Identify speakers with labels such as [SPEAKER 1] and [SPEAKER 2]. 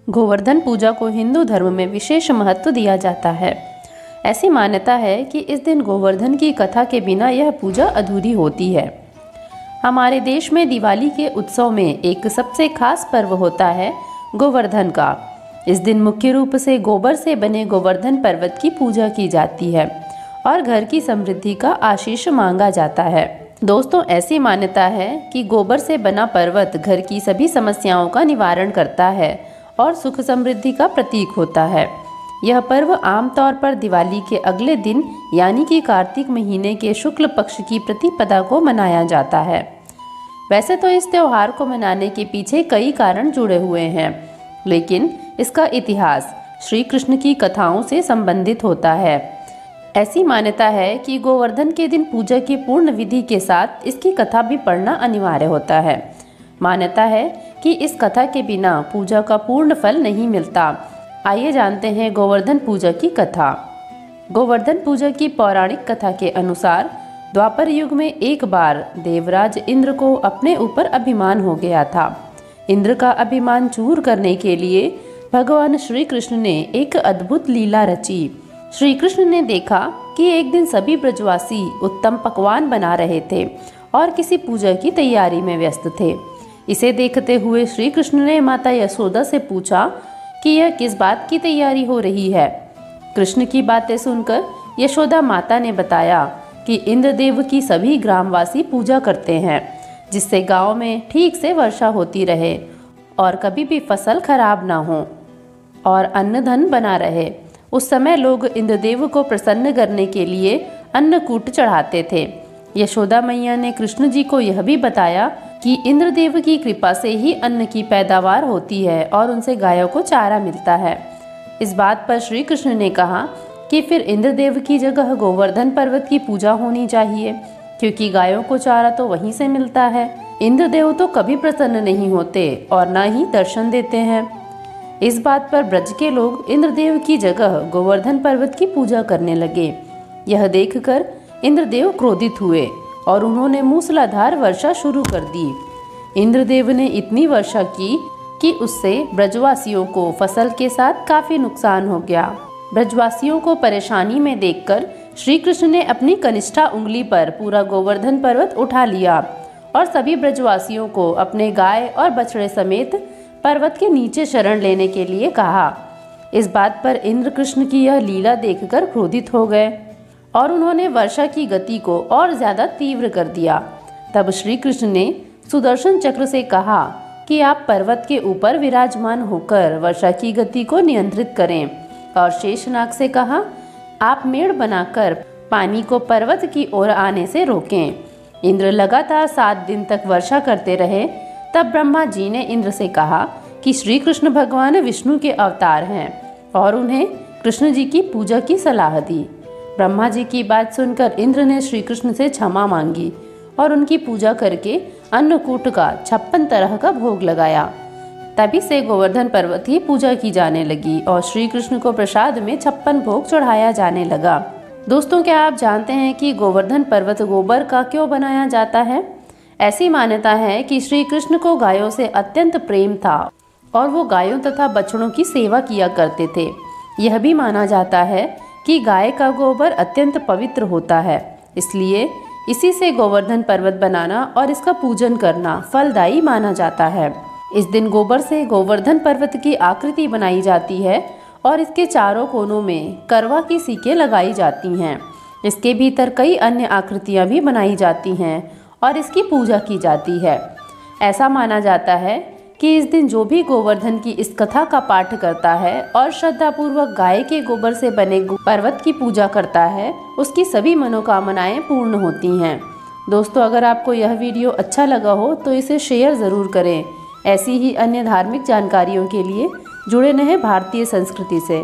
[SPEAKER 1] गोवर्धन पूजा को हिंदू धर्म में विशेष महत्व दिया जाता है। ऐसी मान्यता है कि इस दिन गोवर्धन की कथा के बिना यह पूजा अधूरी होती है। हमारे देश में दिवाली के उत्सव में एक सबसे खास पर्व होता है गोवर्धन का। इस दिन मुख्य रूप से गोबर से बने गोवर्धन पर्वत की पूजा की जाती है और घर की समृद्धि का आशीष मांगा जाता है। दोस्तों, ऐसी मान्यता है कि गोबर से बना पर्वत घर की सभी समस्याओं का निवारण करता है और सुख समृद्धि का प्रतीक होता है। यह पर्व आमतौर पर दिवाली के अगले दिन यानी कि कार्तिक महीने के शुक्ल पक्ष की प्रतिपदा को मनाया जाता है। वैसे तो इस त्योहार को मनाने के पीछे कई कारण जुड़े हुए हैं, लेकिन इसका इतिहास श्री कृष्ण की कथाओं से संबंधित होता है। ऐसी मान्यता है कि गोवर्धन के दिन पूजा की पूर्ण विधि के साथ इसकी कथा भी पढ़ना अनिवार्य होता है। मान्यता है कि इस कथा के बिना पूजा का पूर्ण फल नहीं मिलता। आइए जानते हैं गोवर्धन पूजा की कथा। गोवर्धन पूजा की पौराणिक कथा के अनुसार द्वापर युग में एक बार देवराज इंद्र को अपने ऊपर अभिमान हो गया था। इंद्र का अभिमान चूर करने के लिए भगवान श्री कृष्ण ने एक अद्भुत लीला रची। श्री कृष्ण ने देखा कि एक दिन सभी ब्रजवासी उत्तम पकवान बना रहे थे और किसी पूजा की तैयारी में व्यस्त थे। इसे देखते हुए श्री कृष्ण ने माता यशोदा से पूछा कि यह किस बात की तैयारी हो रही है। कृष्ण की बातें सुनकर यशोदा माता ने बताया कि इंद्रदेव की सभी ग्रामवासी पूजा करते हैं, जिससे गांव में ठीक से वर्षा होती रहे और कभी भी फसल खराब ना हो और अन्न धन बना रहे। उस समय लोग इंद्रदेव को प्रसन्न करने के लिए अन्नकूट चढ़ाते थे। यशोदा मैया ने कृष्ण जी को यह भी बताया कि इंद्रदेव की कृपा से ही अन्न की पैदावार होती है और उनसे गायों को चारा मिलता है। इस बात पर श्री कृष्ण ने कहा कि फिर इंद्रदेव की जगह गोवर्धन पर्वत की पूजा होनी चाहिए, क्योंकि गायों को चारा तो वहीं से मिलता है। इंद्रदेव तो कभी प्रसन्न नहीं होते और न ही दर्शन देते हैं। इस बात पर ब्रज के लोग इंद्रदेव की जगह गोवर्धन पर्वत की पूजा करने लगे। यह देखकर इंद्रदेव क्रोधित हुए और उन्होंने मूसलाधार वर्षा शुरू कर दी। इंद्रदेव ने इतनी वर्षा की कि उससे ब्रजवासियों को फसल के साथ काफी नुकसान हो गया। ब्रजवासियों को परेशानी में देखकर श्री कृष्ण ने अपनी कनिष्ठा उंगली पर पूरा गोवर्धन पर्वत उठा लिया और सभी ब्रजवासियों को अपने गाय और बछड़े समेत पर्वत के नीचे शरण लेने के लिए कहा। इस बात पर इंद्र कृष्ण की यह लीला देखकर क्रोधित हो गए और उन्होंने वर्षा की गति को और ज्यादा तीव्र कर दिया। तब श्री कृष्ण ने सुदर्शन चक्र से कहा कि आप पर्वत के ऊपर विराजमान होकर वर्षा की गति को नियंत्रित करें, और शेषनाग से कहा आप मेड़ बनाकर पानी को पर्वत की ओर आने से रोकें। इंद्र लगातार 7 दिन तक वर्षा करते रहे। तब ब्रह्मा जी ने इंद्र से कहा कि श्री कृष्ण भगवान विष्णु के अवतार हैं और उन्हें कृष्ण जी की पूजा की सलाह दी। ब्रह्मा जी की बात सुनकर इंद्र ने श्री कृष्ण से क्षमा मांगी और उनकी पूजा करके अन्नकूट का 56 तरह का भोग लगाया। तभी से गोवर्धन पर्वत की पूजा की जाने लगी और श्री कृष्ण को प्रसाद में 56 भोग चढ़ाया जाने लगा। दोस्तों, क्या आप जानते हैं कि गोवर्धन पर्वत गोबर का क्यों बनाया जाता है? ऐसी मान्यता है कि श्री कृष्ण को गायों से अत्यंत प्रेम था और वो गायों तथा बछड़ों की सेवा किया करते थे। यह भी माना जाता है कि गाय का गोबर अत्यंत पवित्र होता है, इसलिए इसी से गोवर्धन पर्वत बनाना और इसका पूजन करना फलदायी माना जाता है। इस दिन गोबर से गोवर्धन पर्वत की आकृति बनाई जाती है और इसके चारों कोनों में करवा की सीकें लगाई जाती हैं। इसके भीतर कई अन्य आकृतियां भी बनाई जाती हैं और इसकी पूजा की जाती है। ऐसा माना जाता है कि इस दिन जो भी गोवर्धन की इस कथा का पाठ करता है और श्रद्धापूर्वक गाय के गोबर से बने पर्वत की पूजा करता है, उसकी सभी मनोकामनाएं पूर्ण होती हैं। दोस्तों, अगर आपको यह वीडियो अच्छा लगा हो तो इसे शेयर ज़रूर करें। ऐसी ही अन्य धार्मिक जानकारियों के लिए जुड़े रहें भारतीय संस्कृति से।